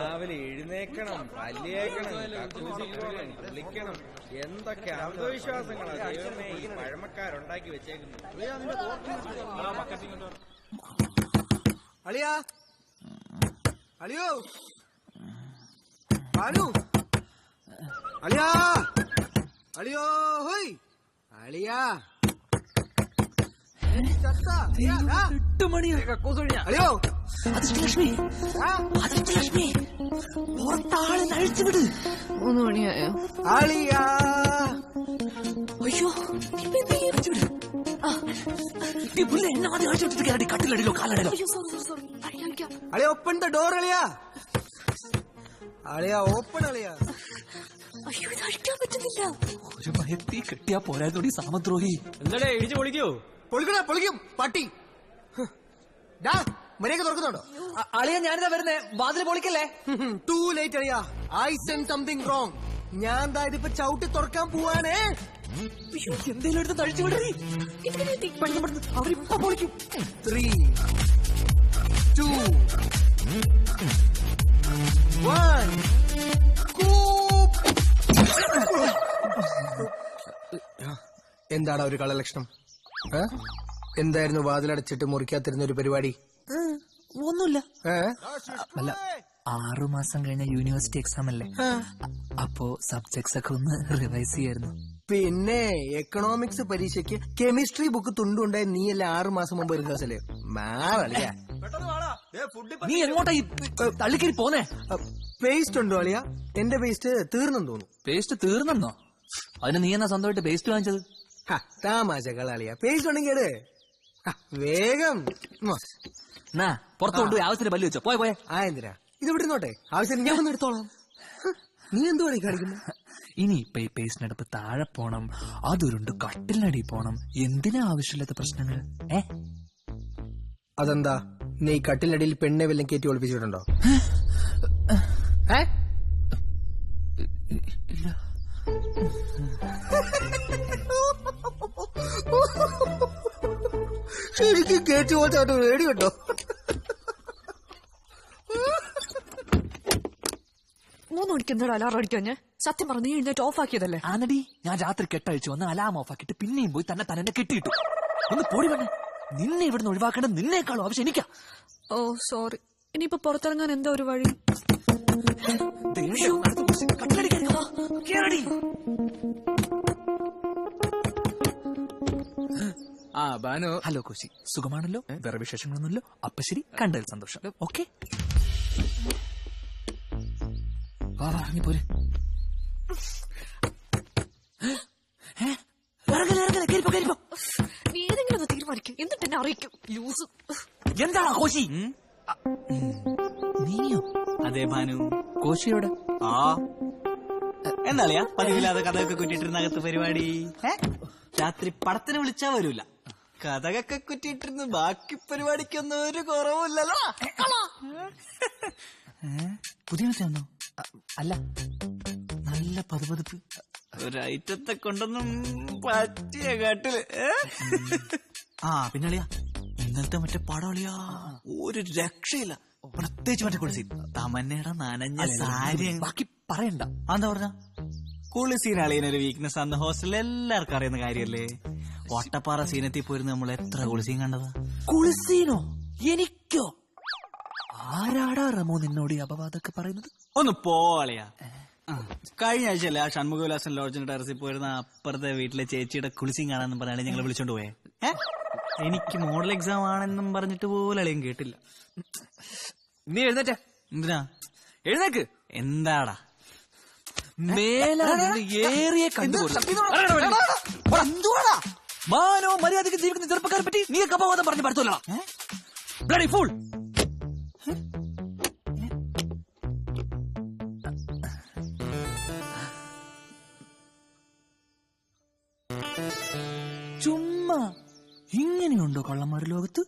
രാവിലെ എഴുന്നേക്കണം, പല്ലിയേക്കണം, വിളിക്കണം, എന്തൊക്കെ അന്ധവിശ്വാസങ്ങളാണ് ദൈവമേ ഈ പഴമക്കാരുണ്ടാക്കി വെച്ചേക്കുന്നത്. അളിയാ, അളിയോ, ബാലു, അളിയാ, അളിയോ, ഹോയ്, അളിയാ, അളിയോ, അതിഷ്ടലക്ഷ്മി, അതിഷ്ടലക്ഷ്മി, പുറത്താളെ അഴിച്ചുവിട്. 3 മണിയായോ? അളിയാ, അയ്യോ, എന്നെ ആദ്യം അഴിച്ചുവിട്ടിട്ട് കയറി കട്ടിലടിയിലോ കാലടിയിലോ. അളിയ ഓപ്പൺ ദ ഡോർ. അളിയാ, അളിയാ ഓപ്പൺ. അളിയാ, അയ്യോ, ഇത് അഴിക്കാൻ പറ്റുന്നില്ല. ഒരു ഭയത്തി കെട്ടിയാ പോരാത്തോടി സാമദ്രോഹി. എന്താ ഇടിച്ചു പൊളിക്കോ? പൊളിക്കണ പൊളിക്കും പട്ടി. മര്യാദ തുറക്കുന്നുണ്ടോ? അളിയ ഞാനിതാ വരുന്നേ, വാതിൽ പൊളിക്കല്ലേ. ടൂ ലേറ്റ് അളിയാ. I send something wrong. ഞാൻ ഇതിപ്പോ ചവിട്ടി തുറക്കാൻ പോവാണേ. എന്തേലും എടുത്ത് തഴിച്ചുവിടേ. അവരിപ്പോ പൊളിക്കും. 3, 2, 1. എന്താടാ ഒരു കളലക്ഷണം? എന്തായിരുന്നു വാതിലടച്ചിട്ട് മുറിക്കാത്തിരുന്ന ഒരു പരിപാടി? ഒന്നുമില്ല. അല്ല, 6 മാസം കഴിഞ്ഞ യൂണിവേഴ്സിറ്റി എക്സാം അല്ലേ, അപ്പോ സബ്ജക്ട്സ് ഒക്കെ ഒന്ന് റിവൈസ് ചെയ്യായിരുന്നു. പിന്നെ എക്കണോമിക്സ് പരീക്ഷയ്ക്ക് കെമിസ്ട്രി ബുക്ക് തുണ്ടുണ്ടായി നീയല്ല 6 മാസം മുമ്പ് റിഹേഴ്സല് മാറിയ. നീ എങ്ങോട്ടാ തള്ളിക്കരി പോന്നേ? പേസ്റ്റ് ഉണ്ടോ അളിയ? എന്റെ പേസ്റ്റ് തീർന്നെന്ന് തോന്നുന്നു. പേസ്റ്റ് തീർന്നെന്നോ? അതിന് നീ എന്നാ സ്വന്തമായിട്ട് പേസ്റ്റ് വാങ്ങിച്ചത്? താമാശകൾ അളിയ. പേസ്റ്റ് ഉണ്ടെങ്കിൽ വേഗം പുറത്തു കൊണ്ടുപോയി ആവശ്യത്തിന് പല്ലി വെച്ചോ. പോയെ എന്തിനാ ഇത് വിടുന്നോട്ടെ, ആവശ്യം ഞാൻ വന്ന് എടുത്തോളാം. നീ എന്തുവാണ് കാണിക്കുന്നു? ഇനി ഇപ്പൊ ഈ പേസ്റ്റിനടുപ്പ് താഴെ പോണം, അതുരുണ്ട് കട്ടിലിനടി പോണം. എന്തിനാ ആവശ്യമില്ലാത്ത പ്രശ്നങ്ങൾ? അതെന്താ, നീ കട്ടിലടിയിൽ പെണ്ണെ വല്ലതും കയറ്റി ഒളിപ്പിച്ചിട്ടുണ്ടോ? ശരിക്കും കയറ്റി പോച്ചാട്ടോ റേഡി കേട്ടോ. 3 മണിക്ക് എന്താ അലാറം അടിക്കാൻ? ഞാൻ സത്യം പറഞ്ഞു, നീ എഴുന്നേറ്റ് ഓഫ് ആക്കിയതല്ലേ? ആനടി, ഞാൻ രാത്രി കെട്ടഴിച്ചു വന്ന് അലാം ഓഫ് ആക്കിട്ട് പിന്നെയും പോയി തന്നെ കെട്ടിയിട്ടു. ഒന്ന് പൊടി വേണേ. നിന്നെ ഇവിടുന്ന് ഒഴിവാക്കേണ്ട നിന്നേക്കാളും ആവശ്യം എനിക്കാ. ഓ സോറി. ഇനിയിപ്പോ പുറത്തിറങ്ങാൻ എന്താ ഒരു വഴി? ഹലോ കോശി, സുഖമാണല്ലോ? വേറെ വിശേഷങ്ങളൊന്നുമില്ലോ? അപ്പൊ ശരി, കണ്ടതിൽ സന്തോഷം. ഓക്കെ, വാ പോരെ. നീ ഏതെങ്കിലും ഒന്ന് തീരുമാനിക്കും, എന്നിട്ട് എന്നെ അറിയിക്കും. ലൂസ്. എന്താണ് കോശി? നീയോ? അതെ ഭാനു. കോശിയോടെ എന്നാളിയാ പതിവില്ലാതെ കഥകൊക്കെ കുറ്റിട്ടിരുന്നകത്ത് പരിപാടി. രാത്രി പടത്തിന് വിളിച്ചാ വരൂല. കഥകൊക്കെ കുറ്റിട്ടിരുന്ന് ബാക്കി പരിപാടിക്കൊന്നും ഒരു കുറവുമില്ലല്ലോ. പുതിയ മറ്റാണോ? അല്ല, നല്ല പതുപതുപ്പ്. ഒരൈറ്റത്തെ കൊണ്ടൊന്നും പറ്റിയ കാട്ടില്. പിന്നളിയാ ഇന്നലത്തെ മറ്റേ പടം അളിയാ ഒരു രക്ഷയില്ല. പ്രത്യേകിച്ച് മറ്റേ കുളിസീൻ, തമന്നയുടെ നനഞ്ഞ സാരി. ബാക്കി പറയണ്ട. എന്താ പറഞ്ഞ കുളിസീൻ അളിയനൊരു വീക്ക്നെസ് ആണെന്ന് ഹോസ്റ്റലിൽ എല്ലാവർക്കും അറിയുന്ന കാര്യല്ലേ. വട്ടപ്പാറ സീനത്തിൽ പോയിരുന്നു നമ്മൾ എത്ര കുളിസീൻ കണ്ടതാ. കുളിസീനോ? എനിക്കോ? ആരാടാ റമോ നിന്നോട് ഈ അപവാദമൊക്കെ പറയുന്നത്? ഒന്ന് പോളിയാ. കഴിഞ്ഞ ആഴ്ചയല്ലേ ആ ഷൺമുഖവിലാസൻ ലോഡ്ജിന്റെ ടെറസിൽ പോയിരുന്ന അപ്പുറത്തെ വീട്ടിലെ ചേച്ചിയുടെ കുളിസീൻ കാണാന്നും പറഞ്ഞാണ് ഞങ്ങൾ വിളിച്ചോണ്ട് പോയേ. എനിക്ക് മോഡൽ എക്സാം ആണെന്നും പറഞ്ഞിട്ട് പോലും അളിയും കേട്ടില്ല. നീ എഴുന്നേറ്റ. എന്തിനാ? എഴുന്നേക്ക്. എന്താടാ ഏറിയ മാനോ മര്യാദക്ക് ജീവിക്കുന്ന ചെറുപ്പക്കാരെ പറ്റി നീ അപവാദം പറഞ്ഞു പറ്റൂല. Bloody fool. ചുമ്മാ ഇങ്ങനെയുണ്ടോ കള്ളന്മാര് ലോകത്ത്?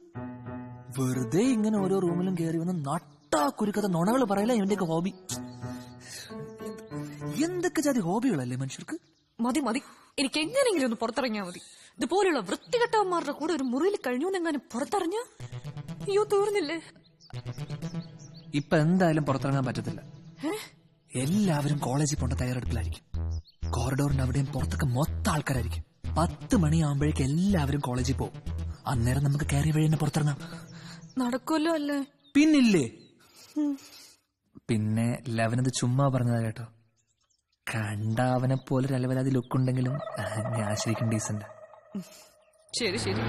വെറുതെ ഇങ്ങനെ ഓരോ റൂമിലും കയറി വന്ന് നട്ടാ കുരുക്കഥ നുണകൾ പറയല ഇവന്റെയൊക്കെ ഹോബി. എന്തൊക്കെ ജാതി ഹോബികളല്ലേ മനുഷ്യർക്ക്. മതി മതി, എനിക്ക് എങ്ങനെയെങ്കിലും ഒന്ന് പുറത്തിറങ്ങിയാൽ മതി. ഇതുപോലുള്ള വൃത്തികെട്ടവന്മാരുടെ കൂടെ ഒരു മുറിയിൽ കഴിഞ്ഞു എന്നെങ്ങാനും പുറത്തിറങ്ങിയ അയ്യോ തീർന്നില്ലേ. ഇപ്പൊ എന്തായാലും പുറത്തിറങ്ങാൻ പറ്റത്തില്ല. എല്ലാവരും കോളേജിൽ പോണ്ട തയ്യാറെടുപ്പിലായിരിക്കും. കോറിഡോറിന്റെ അവിടെയും പുറത്തൊക്കെ മൊത്തം ആൾക്കാരായിരിക്കും. 10 മണിയാകുമ്പോഴേക്ക് എല്ലാവരും കോളേജിൽ പോകും. അന്നേരം നമുക്ക് കയറി വഴി തന്നെ പുറത്തിറങ്ങാം. നടക്കുമല്ലോ അല്ലേ? പിന്നില്ലേ. പിന്നെ ലവനത് ചുമ്മാ പറഞ്ഞതാ കേട്ടോ. കണ്ട അവനെ പോലെ ഒരു അലവലാതി ലുക്ക് ഉണ്ടെങ്കിലും ഞാൻ ശരിക്കും ഡീസന്റ്. ശരി ശരി.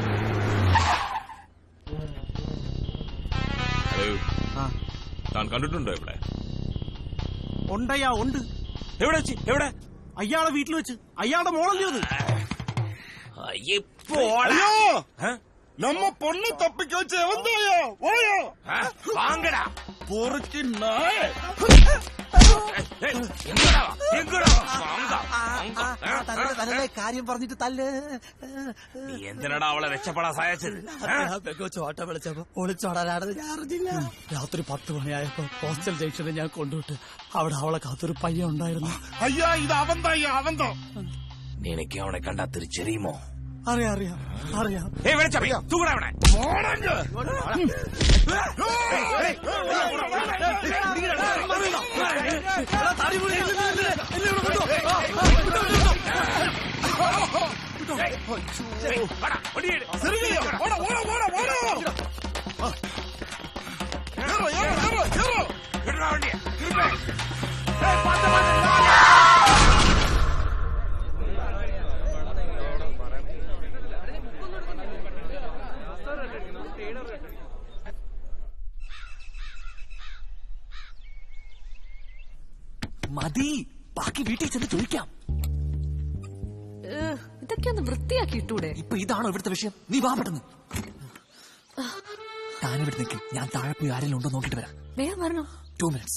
താൻ കണ്ടിട്ടുണ്ടോ ഇവിടെ? ഉണ്ടയ്യാ ഉണ്ട്. എവിടെ വെച്ച്? എവിടെ? അയാളെ വീട്ടിൽ വെച്ച്. അയാളുടെ മോളല്ലേ അത്? നമ്മ പൊണ്ണു തപ്പിക്ക് വെച്ച് എവന്തോയോ ഓയോ വാങ്ങടാ പൊറുക്കി നായ. കാര്യം പറഞ്ഞിട്ട് തല്ല്. എന്തിനാടാ അവളെ രക്ഷപ്പെടാൻ സഹായിച്ചത്? ചോട്ട വിളിച്ചപ്പോ ഒളിച്ചോടാനാണെന്ന് ഞാൻ അറിഞ്ഞില്ല. രാത്രി 10 മണിയായപ്പോ ഹോസ്റ്റൽ ജംഗ്ഷനിൽ ഞാൻ കൊണ്ടുവിട്ട് അവിടെ അവളെ കാത്തൊരു പയ്യൻ ഉണ്ടായിരുന്നു. അയ്യാ ഇത് അവന്തോ. നിനക്ക് അവനെ കണ്ടാ തിരിച്ചറിയുമോ? അറിയാം അറിയാം അറിയാം. മതി, ബാക്കി വീട്ടിൽ ചെന്ന് ചോദിക്കാം. ഇതൊക്കെ ഒന്ന് വൃത്തിയാക്കി ഇട്ടൂടെ? ഇപ്പൊ ഇതാണോ ഇവിടുത്തെ വിഷയം? നീ വാ പെട്ടെന്ന്. താനിവിടെ നിൽക്ക്, ഞാൻ താഴെ പോയി ആരെങ്കിലും ഉണ്ടോ നോക്കിട്ട് വരാം. വേഗം വരണം. 2 minutes.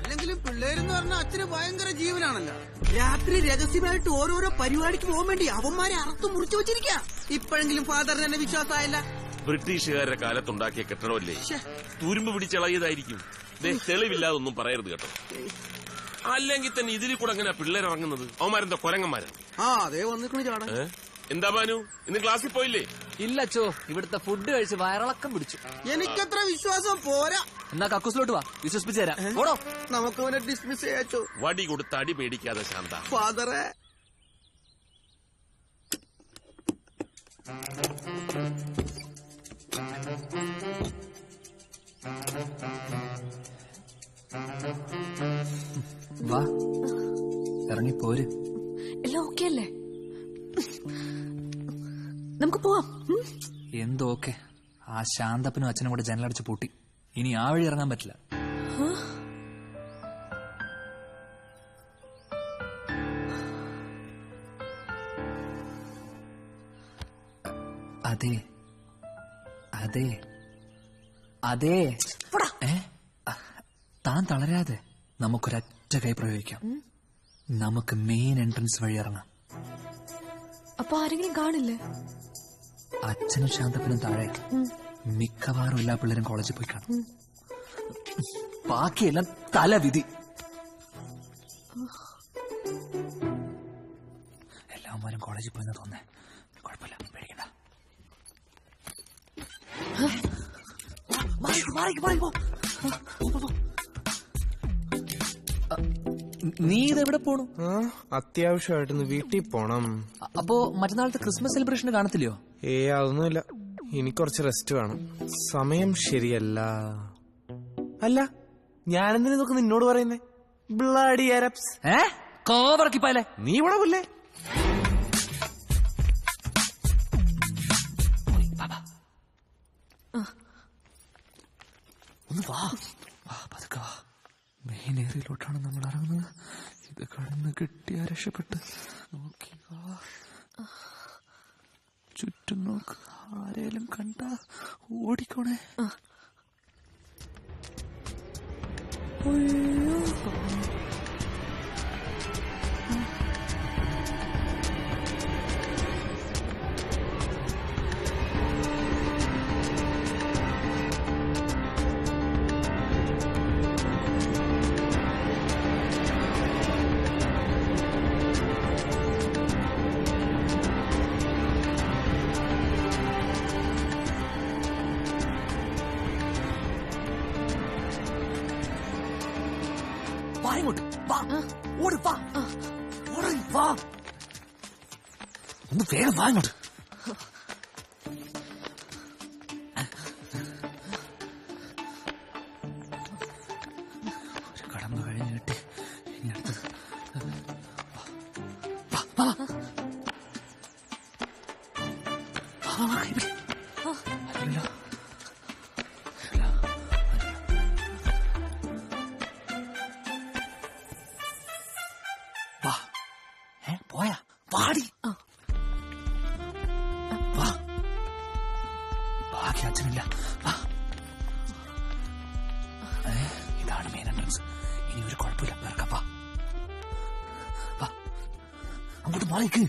അല്ലെങ്കിലും പിള്ളേരെന്ന് പറഞ്ഞാൽ അച്ഛന് ഭയങ്കര ജീവനാണല്ലോ. രാത്രി രഹസ്യമായിട്ട് ഓരോരോ പരിപാടിക്ക് പോകാൻ വേണ്ടി അവന്മാരെ അറുത്തു മുറിച്ചു വെച്ചിരിക്കുക. ഇപ്പോഴെങ്കിലും ഫാദറിന് തന്നെ വിശ്വാസമായില്ല. ബ്രിട്ടീഷുകാരുടെ കാലത്തുണ്ടാക്കിയ കെട്ടിടമല്ലേ, തുരുമ്പ് പിടിച്ചിളകിയതായിരിക്കും. തെളിവില്ലാതൊന്നും പറയരുത് കേട്ടോ. അല്ലെങ്കിൽ തന്നെ ഇതിൽ കൂടെ അങ്ങനെ പിള്ളേരിറങ്ങുന്നത്? അവന്മാരെന്താ കൊരങ്ങന്മാരാണ്? അതേ വന്നിക്കണു ചാടാ. എന്താ ബാനു, ഇന്ന് ക്ലാസ്സിൽ പോയില്ലേ? ഇല്ലച്ചോ, ഇവിടുത്തെ ഫുഡ് കഴിച്ച് വയറിളക്കം പിടിച്ചു. എനിക്കത്ര വിശ്വാസം പോരാ. എന്നാ കക്കൂസിലോട്ട് വാ, വിശ്വസിപ്പിച്ചു തരാം. ഓടോ. നമുക്ക് അവനെ ഡിസ്മിസ് ചെയ്യാച്ചോ. വടി കൊടുത്ത് അടി പേടിക്കാതെ ശാന്ത. ഫാദറെ വാ, ഇറങ്ങി പോര്. എല്ലാം ഓക്കെ അല്ലേ? നമുക്ക് പോവാം. എന്തോക്കെ, ആ ശാന്തപ്പനും അച്ഛനും കൂടെ ജനലടിച്ച് പൂട്ടി. ഇനി ആ വഴി ഇറങ്ങാൻ പറ്റില്ല. അതെ അതെ അതെ. താൻ തളരാതെ നമുക്കൊരൊറ്റ കൈ പ്രയോഗിക്കാം. നമുക്ക് മെയിൻ എൻട്രൻസ് വഴി ഇറങ്ങാം. അപ്പൊ ആരെങ്കിലും കാണില്ലേ? അച്ഛനും ശാന്തപ്പനും താഴെ. മിക്കവാറും എല്ലാ പിള്ളേരും കോളേജിൽ പോയി കാണും. ബാക്കിയെല്ലാം തലവിധി. എല്ലാവരും കോളേജിൽ പോയെന്ന് തോന്നേ. കുഴപ്പമില്ല, പേടിക്കണ്ട. നീ ഇതെവിടെ പോണു? അത്യാവശ്യമായിട്ടൊന്ന് വീട്ടിൽ പോണം. അപ്പോ മറ്റന്നാളത്തെ ക്രിസ്മസ് സെലിബ്രേഷന് കാണത്തില്ലയോ? അതൊന്നുമില്ല, എനിക്ക് കുറച്ച് റെസ്റ്റ് വേണം. സമയം ശരിയല്ല. അല്ല, ഞാനെന്തിനു ഇതൊക്കെ നിന്നോട് പറയുന്നേ? Bloody Arabs. കോവറക്കിപ്പാലേ, നീ ഇവിടെ പോലേ. ഒന്ന് വാ, പതുക്കെ വാ. മെയിൻ ഏരിയയിലോട്ടാണ് നമ്മൾ ഇറങ്ങുന്നത്. ഇത് കടന്ന് കിട്ടിയാ രക്ഷപ്പെട്ട്. നോക്കി വാ, ചുറ്റും നോക്ക്. ആരേലും കണ്ട ഓടിക്കോണേ. വാ ഓട് വാ ഓടി വാ ഒന്ന് വേഗം വാ ഇങ്ങോട്ട് ഒരു കടമ്പ കഴിഞ്ഞിട്ട് ഇനി അടുത്തത് വാ വാ വാ വാ കൈ പിടി അല്ലല്ലോ വാ പോയാ പാടി വാ ബാക്കി അച്ഛനില്ല വാ ഇതാണ് മെയിൻ എൻട്രൻസ് ഇനി ഒരു കുഴപ്പമില്ല വേർക്കാം വാ വാ അങ്ങോട്ട് മാറിക്ക്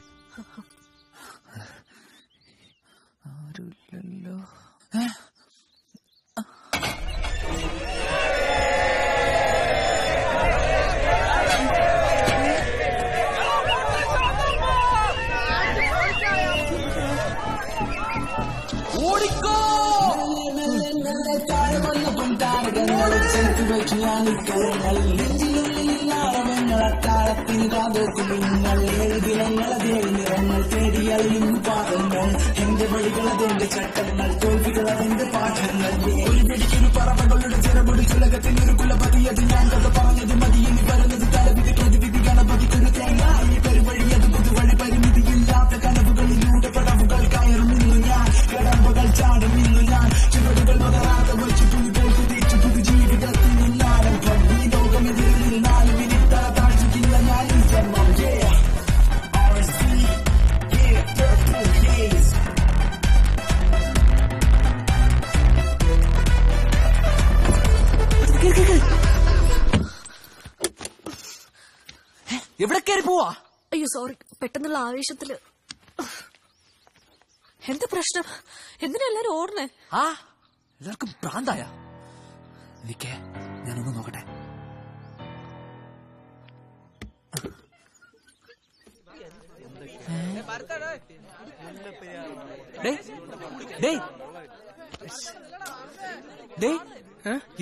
ആരുമില്ലല്ലോ ഓടിക്കോ എന്റെ വഴികളതെന്റെ ചട്ടങ്ങൾ തോൽവികളതെന്റെ പാഠങ്ങൾ ഒരു പറവകളുടെ ചിറപൊടിച്ചുലകത്തിൽ ഒരു കുലപതിയത് ഞാൻ കഥ പറഞ്ഞത് മതി ഇനി വരുന്നത് തലവിധി പ്രതിവിധി ഗണപതിക്കൊരു തേങ്ങ ഈ പെരുവഴി അത് പുതുവഴി പരിമിതിയില്ലാത്ത കനവുകളിലൂടെ പടവുകൾ കയറും നിന്നു ഞാൻ കടമ്പകൾ ചാടും നിന്നു ഞാൻ ചുവടുകൾ മുതലാതെ വച്ച് പുതുകൾ കുതിച്ചു പുതുജീവിതത്തിൽ നിന്നാരംഭം ഈ ലോകമെതിരിൽ നിന്നാലും ഇനി തല താഴ്ചില്ല ഞാൻ ഈ ജന്മം RSV, yeah, purple haze. എവിടെ കയറി പോവാ അയ്യോ സോറി പെട്ടെന്നുള്ള ആവേശത്തില് എന്താ പ്രശ്നം എന്തിനാ എല്ലാരും ഓടണേ ആ എല്ലാവർക്കും ഭ്രാന്തായ നിക്കേ ഞാനൊന്ന് നോക്കട്ടെ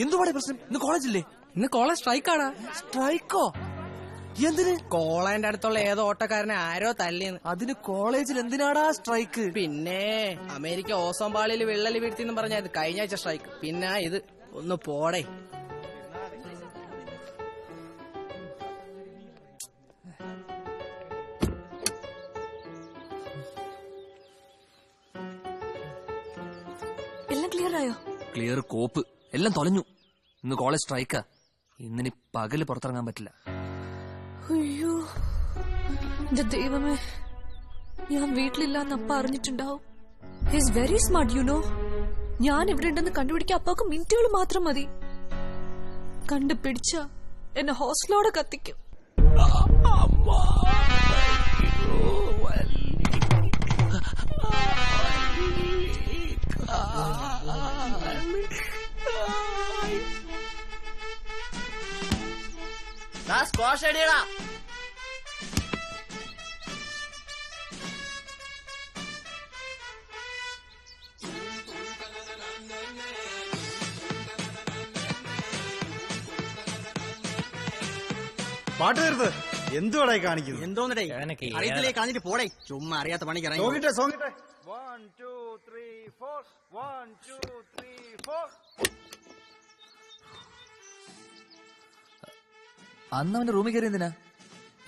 എന്തുപാടെ പ്രശ്നം ഇന്ന് കോളേജില്ലേ ഇന്ന് കോളേജ് സ്ട്രൈക്കാടാ. സ്ട്രൈക്കോ എന്തിന് കോളേജിന്റെ അടുത്തുള്ള ഏതോ ഓട്ടക്കാരനെ ആരോ തല്ലിയെന്ന്. അതിന് കോളേജിൽ എന്തിനാടാ സ്ട്രൈക്ക് പിന്നെ അമേരിക്ക ഓസോൺ പാളിയിൽ വിള്ളൽ വീഴ്ത്തിന്ന് പറഞ്ഞത് കഴിഞ്ഞ ആഴ്ച സ്ട്രൈക്ക്. പിന്നെ ഇത് ഒന്ന് പോടേ. എല്ലാം ക്ലിയർ ആയോ ക്ലിയർ കോപ്പ് എല്ലാം തൊലഞ്ഞു ഇന്ന് കോളേജ് സ്ട്രൈക്കാ ഇന്നിനി പകല് പുറത്തിറങ്ങാൻ പറ്റില്ല അയ്യോ എന്റെ ദൈവമേ ഞാൻ വീട്ടിലില്ലാന്ന് അപ്പ അറിഞ്ഞിട്ടുണ്ടാവും. He's very smart you know. ഞാൻ ഇവിടെ ഉണ്ടെന്ന് കണ്ടുപിടിക്കാൻ അപ്പാക്ക് മിനിറ്റുകൾ മാത്രം മതി. കണ്ടുപിടിച്ച എന്നെ ഹോസ്റ്റലോടെ കത്തിക്കും. സ്ക്വാഷ് അടിയടാ. പാട്ട് തീർത്ത് എന്തുവാടായി കാണിക്കുന്നത് എന്തോന്നടേ അറിയത്തില്ലേ കാണിട്ട് പോടേ ചുമ്മാ അറിയാത്ത പണിക്ക് ഇറങ്ങി. സോങ്ങിട്ടെ സോങ്ങിട്ടെ അന്ന് അവന്റെ റൂമിൽ കയറി എന്തിനാ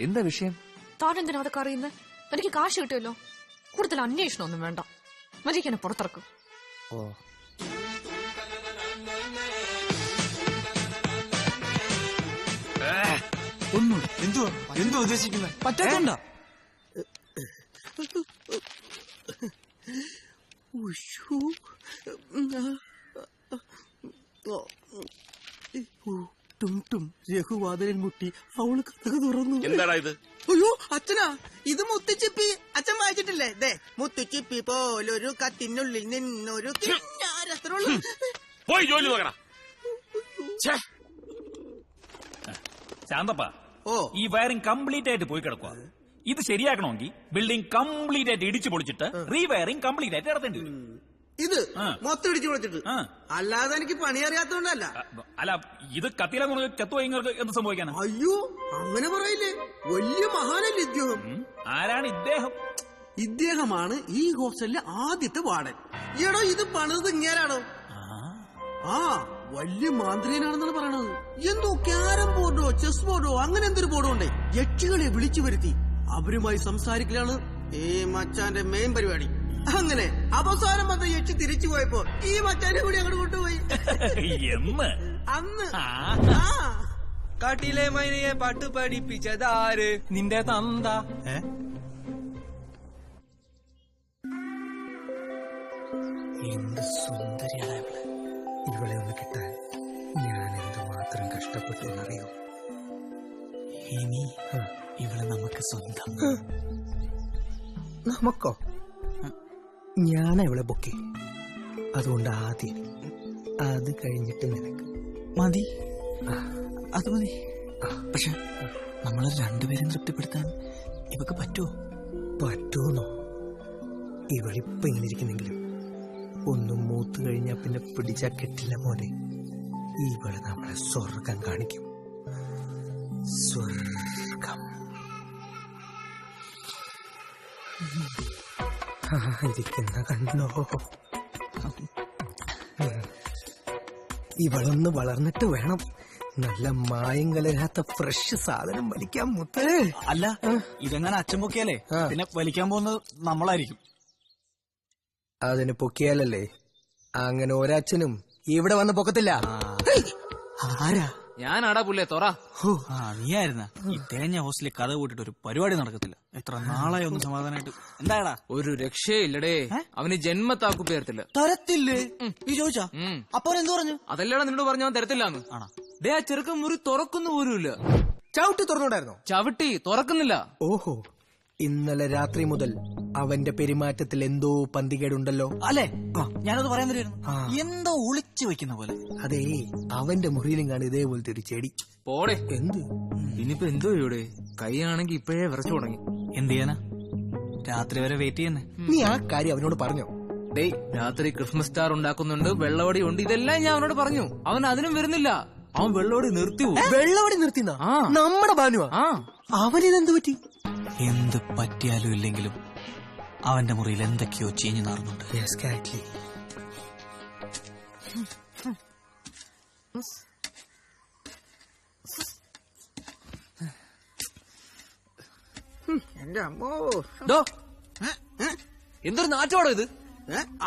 എന്താ വിഷയം താൻ എന്തിനാ അതൊക്കെ അറിയുന്നത്? എനിക്ക് കാശ് കിട്ടുമല്ലോ. കൂടുതൽ അന്വേഷണം ഒന്നും വേണ്ട. മതിക്ക് എന്നെ പുറത്തിറക്കും. ഓ ഒന്നും എന്തുവാ ഉദ്ദേശിക്കുന്നത് പറ്റാത്തോണ്ടാ രഘുവാദനൻ മുട്ടി അവള് കഥക തുറന്നു. എന്താടാ ഇത് അയ്യോ അച്ഛനാ ഇത് മുത്തുച്ചിപ്പി. അച്ഛൻ വായിച്ചിട്ടില്ലേ? ദേ മുത്തുച്ചിപ്പി പോലൊരു കത്തിനുള്ളിൽ നിന്നൊരു കിന്നാരത്രയുള്ളൂ. പോയി ജോലി നോക്കടാ ശാന്തപ്പ. ഓ ഈ വയറിംഗ് കംപ്ലീറ്റ് ആയിട്ട് പോയി കിടക്കുക. ഇത് ശരിയാക്കണമെങ്കിൽ ബിൽഡിംഗ് കംപ്ലീറ്റ് ആയിട്ട് ഇടിച്ചു പൊളിച്ചിട്ട് റീവയറിംഗ് കംപ്ലീറ്റ് ആയിട്ട് നടത്തേണ്ടി വരും. ഇത് മൊത്തം ഇടിച്ചു പൊളിച്ചിട്ട്. അല്ലാതെ എനിക്ക് പണി അറിയാത്തോണ്ടല്ല. അല്ല ഇത് കത്തിയിലെ കത്തുവോ ഇങ്ങൾക്ക് എന്ത് സംഭവിക്കാനാ? അയ്യോ അങ്ങനെ പറയില്ലേ, വലിയ മഹാനല്ലേ ഇദ്ദേഹം. ആരാണ് ഇദ്ദേഹം? ഇദ്ദേഹമാണ് ഈ ഹോസ്റ്റലിലെ ആദ്യത്തെ വാർഡൻ. എടോ ഇത് പണിത് ഇങ്ങേരാണോ? ആ വലിയ മാന്ത്രികനാണെന്നാണ് പറയണത്. എന്തോ ക്യാരം ബോർഡോ ചെസ് ബോർഡോ അങ്ങനെ എന്തൊരു ബോർഡോ ഉണ്ടേ. യക്ഷികളെ വിളിച്ചു വരുത്തി അവരുമായി സംസാരിക്കലാണ് ഈ മച്ചാന്റെ മെയിൻ പരിപാടി. അങ്ങനെ അവസാനം വന്ന യക്ഷി തിരിച്ചു പോയപ്പോ ഈ മച്ചാനെ കൂടി അങ്ങോട്ട് കൊണ്ടുപോയി. അന്ന് കാട്ടിലെ മൈനയെ പാട്ട് പഠിപ്പിച്ചതാര്? നിന്റെ തന്ത. എന്ത് സുന്ദരിയാണ് ഇവള്. ഇവളെ ഒന്ന് കിട്ടാൻ ഞാൻ എന്തുമാത്രം കഷ്ടപ്പെട്ടു എന്നറിയോ? ഇനി ഇവളെ നമുക്ക് സ്വന്തം. നമുക്കോ? ഞാൻ അവളെ ബുക്ക് ചെയ്യും. അതുകൊണ്ട് ആദ്യം അത് കഴിഞ്ഞിട്ട് നിനക്ക് മതി. അത് മതി. പക്ഷെ നമ്മളെ രണ്ടുപേരും തൃപ്തിപ്പെടുത്താൻ ഇവക്ക് പറ്റുമോ? പറ്റൂന്നോ? ഇവളിപ്പോ ഇങ്ങനെ ഇരിക്കുന്നെങ്കിലും ഒന്നും മൂത്ത് കഴിഞ്ഞാ പിന്നെ പിടിച്ചാ കെട്ടില്ല പോലെ ഇവള് നമ്മളെ സ്വർഗം കാണിക്കും. സ്വർഗം. ഇരിക്കുന്ന കണ്ടോ? ഇവളൊന്ന് വളർന്നിട്ട് വേണം നല്ല മായം കലരാത്ത ഫ്രഷ് സാധനം വലിക്കാൻ. മുത്തേ അല്ല, ഇതെങ്ങനെ അച്ഛൻ പൊക്കിയാലേ പിന്നെ വലിക്കാൻ പോകുന്നത് നമ്മളായിരിക്കും. അതിന് പൊക്കിയാലല്ലേ അങ്ങനെ ഒരച്ഛനും ഇവിടെ വന്ന് പൊക്കത്തില്ല. ആരാ? ഞാനാടാ പുല്ലേ തോറ. നീയായിരുന്ന ഈ തേഞ്ഞ ഹോസ്റ്റലിൽ കഥ കൂട്ടിട്ട് ഒരു പരിപാടി നടക്കത്തില്ല. എത്ര നാളായി ഒന്ന് സമാധാനമായിട്ട്. എന്താടാ? ഒരു രക്ഷയില്ലടേ. അവന് ജന്മത്താക്കു പേർത്തില്ല. തരത്തില്ലേ? ഈ ചോദിച്ചാ അപ്പൊ എന്ത് പറഞ്ഞു? അതല്ലടാ നിന്നോട് പറഞ്ഞു അവൻ തരത്തില്ലാന്ന്. ആണോ? ഡേ ആ ചെറുക്കൻ മുറി തുറക്കുന്നു പോലുമില്ല. ചവിട്ടി തുറന്നുണ്ടായിരുന്നോ? ചവിട്ടി തുറക്കുന്നില്ല. ഓഹോ, ഇന്നലെ രാത്രി മുതൽ അവന്റെ പെരുമാറ്റത്തിൽ എന്തോ പന്തികേടുണ്ടല്ലോ അല്ലേ? ഞാനത് പറയാൻ തരുമായിരുന്നു. എന്തോ ഒളിച്ചു വെക്കുന്ന പോലെ. അതേ, അവന്റെ മുറിയിലും കാണും ഇതേപോലത്തെ ഒരു ചെടി. പോടെ. എന്ത് ഇനിയിപ്പോ എന്തോ ഇവിടെ കൈയാണെങ്കി ഇപ്പോഴേ വിറച്ചു തുടങ്ങി. എന്ത് ചെയ്യാനാ? രാത്രി വരെ വെയിറ്റ് ചെയ്യുന്നേ. നീ ആ കാര്യം അവനോട് പറഞ്ഞോ? ഡേ രാത്രി ക്രിസ്മസ് സ്റ്റാർ ഉണ്ടാക്കുന്നുണ്ട്, വെള്ളവടി ഉണ്ട്, ഇതെല്ലാം ഞാൻ അവനോട് പറഞ്ഞു. അവൻ അതിനും വരുന്നില്ല. അവൻ വെള്ളവടി നിർത്തി. വെള്ളവടി നിർത്തിന്നാ? നമ്മുടെ ബാനുവാ? അവനിതെന്ത് പറ്റി? എന്ത് പറ്റിയാലും ഇല്ലെങ്കിലും അവന്റെ മുറിയിൽ എന്തൊക്കെയോ ചീഞ്ഞു നടന്നുണ്ട്. എന്റെ അമ്മോ, എന്തൊരു നാറ്റമാണോ ഇത്?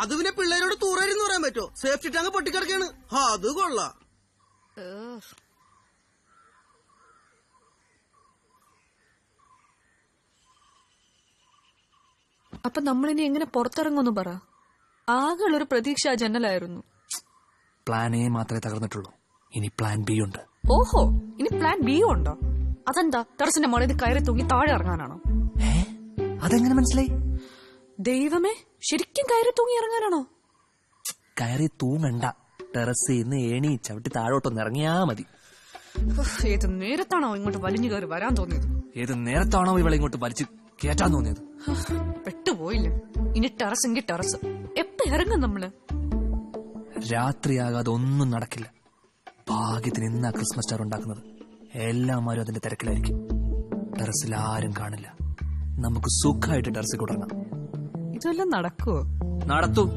അത് പിന്നെ പിള്ളേരോട് തൂറരുന്ന് പറയാൻ പറ്റുമോ? സേഫ്റ്റി ടാങ്ക് പൊട്ടിക്കിടക്കാണ്. അത് കൊള്ളാം. അപ്പൊ നമ്മളിനി എങ്ങനെ പുറത്തിറങ്ങുമെന്ന് പറ. ആകെയുള്ളൊരു പ്രതീക്ഷ ആ ജനലായിരുന്നു. പ്ലാൻ എ മാത്രമേ തകർന്നിട്ടുള്ളൂ. ഇനി പ്ലാൻ ബി ഉണ്ട്. ഓഹോ, ഇനി പ്ലാൻ ബി ഉണ്ടോ? അതെന്താ? ടെറസിന്റെ മുകളിൽ കയറി തൂങ്ങി താഴെ ഇറങ്ങാനാണോ? അതെങ്ങനെ മനസ്സിലായി? ദൈവമേ, ശരിക്കും കയറി തൂങ്ങി ഇറങ്ങാനാണോ? കയറി തൂങ്ങണ്ട, ടെറസിൽ നിന്ന് ഏണി ചവിട്ടി താഴോട്ടൊന്ന് ഇറങ്ങിയാ മതി. ഏത് നേരത്താണോ ഇങ്ങോട്ട് വലിഞ്ഞു കയറി വരാൻ തോന്നിയത്? ഏത് നേരത്താണോ ഇവളെ ഇങ്ങോട്ട് വലിച്ചു കേറ്റാൻ തോന്നിയത്? പെട്ടുപോയില്ല. ഇനി ടെറസ് എങ്കിൽ ടെറസ്. എപ്പ ഇറങ്ങും നമ്മള്? രാത്രിയാകാതെ ഒന്നും നടക്കില്ല. ഭാഗ്യത്തിന് ഇന്നാ ക്രിസ്മസ് സ്റ്റാർ ഉണ്ടാക്കുന്നത്. എല്ലാമാരും അതിന്റെ തിരക്കിലായിരിക്കും. ടെറസിൽ ആരും കാണില്ല. നമുക്ക് സുഖമായിട്ട് ടെറസിൽ തുടങ്ങാം. ഇതെല്ലാം നടക്കുവോ? നടത്തും.